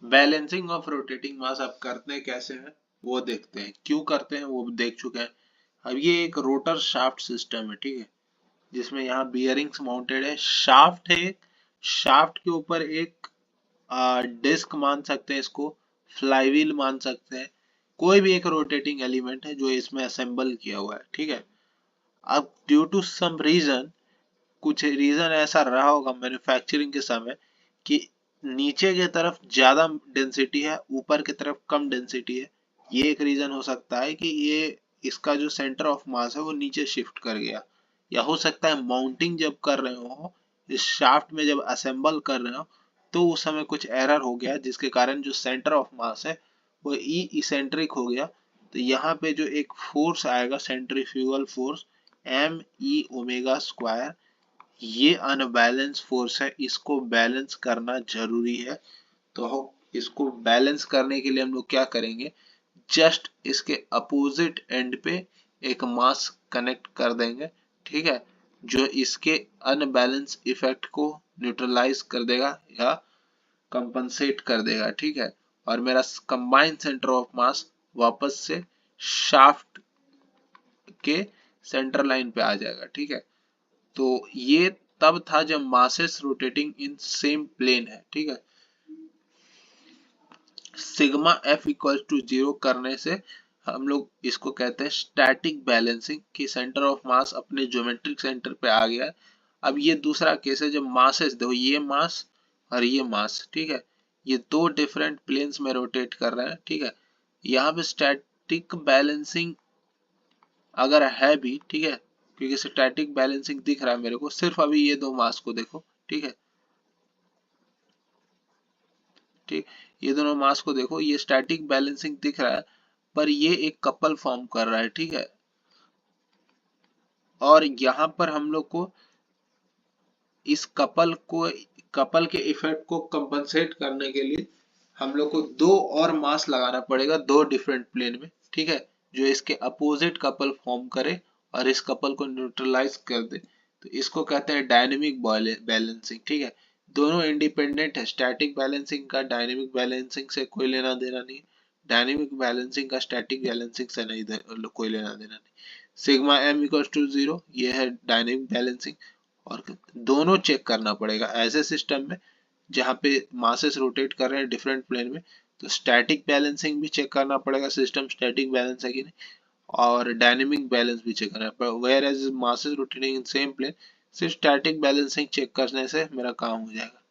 Balancing of rotating मास अब करते हैं कैसे हैं वो देखते हैं, क्यों करते हैं वो देख चुके हैं। अब ये एक रोटर शाफ्ट सिस्टम है, ठीक है, जिसमें यहाँ बियरिंग्स माउंटेड है, शाफ्ट है, शाफ्ट के ऊपर एक डिस्क मान सकते हैं इसको, फ्लाईव्हील मान सकते हैं, कोई भी एक रोटेटिंग एलिमेंट है जो इसमें असेंबल किया हुआ है, ठीक है। अब ड्यू टू सम रीजन, कुछ रीजन ऐसा रहा होगा मैन्युफैक्चरिंग के समय कि नीचे की तरफ ज्यादा डेंसिटी है, ऊपर की तरफ कम डेंसिटी है। ये एक रीजन हो सकता है कि ये इसका जो सेंटर ऑफ मास है वो नीचे शिफ्ट कर गया, या हो सकता है माउंटिंग जब कर रहे हो, इस शाफ्ट में जब असेंबल कर रहे हो, तो उस समय कुछ एरर हो गया जिसके कारण जो सेंटर ऑफ मास है वो इसेंट्रिक हो गया। तो यहाँ पे जो एक फोर्स आएगा centrifugal force, M E omega square, ये अनबैलेंस फोर्स है, इसको बैलेंस करना जरूरी है। तो इसको बैलेंस करने के लिए हम लोग क्या करेंगे, जस्ट इसके अपोजिट एंड पे एक मास कनेक्ट कर देंगे, ठीक है, जो इसके अनबैलेंस इफेक्ट को न्यूट्रलाइज कर देगा या कंपनसेट कर देगा, ठीक है। और मेरा कंबाइंड सेंटर ऑफ मास वापस से शाफ्ट के सेंटर लाइन पे आ जाएगा, ठीक है। तो ये तब था जब masses rotating in same plane है, ठीक है। सिग्मा एफ इक्वल टू 0 करने से हम लोग इसको कहते हैं स्टैटिक बैलेंसिंग, कि सेंटर ऑफ मास अपने ज्योमेट्रिक सेंटर पे आ गया है। अब ये दूसरा केस है जब मासेस, देखो ये मास और ये मास, ठीक है, ये दो डिफरेंट प्लेन्स में रोटेट कर रहे हैं, ठीक है। यहाँ पे स्टैटिक बैलेंसिंग अगर है भी, ठीक है, क्योंकि स्टैटिक बैलेंसिंग दिख रहा है मेरे को, सिर्फ अभी ये दो मास को देखो, ठीक है, ठीक, ये दोनों मास को देखो, ये स्टैटिक बैलेंसिंग दिख रहा है, पर ये एक कपल फॉर्म कर रहा है, ठीक है। और यहाँ पर हम लोग को इस कपल के इफेक्ट को कंपनसेट करने के लिए हम लोग को दो और मास लगाना पड़ेगा, दो डिफरेंट प्लेन में, ठीक है, जो इसके अपोजिट कपल फॉर्म करे और इस कपल को न्यूट्रलाइज कर दे। तो इसको कहते हैं डायनेमिक बैलेंसिंग, ठीक है। दोनों इंडिपेंडेंट है, स्टैटिक बैलेंसिंग का डायनेमिक बैलेंसिंग से कोई लेना देना नहीं, डायनेमिक बैलेंसिंग का स्टैटिक बैलेंसिंग से नहीं कोई लेना देना नहीं। सिग्मा एम इक्वल टू 0, ये है डायनेमिक बैलेंसिंग। और दोनों चेक करना पड़ेगा ऐसे सिस्टम में जहाँ पे मासेस रोटेट कर रहे हैं डिफरेंट प्लेन में, तो स्टैटिक बैलेंसिंग भी चेक करना पड़ेगा, सिस्टम स्टैटिक बैलेंस है कि नहीं, और डायनेमिक बैलेंस भी चेक करना पड़ेगा। Whereas masses rotating in same plane, सिर्फ स्टैटिक बैलेंसिंग चेक करने से मेरा काम हो जाएगा।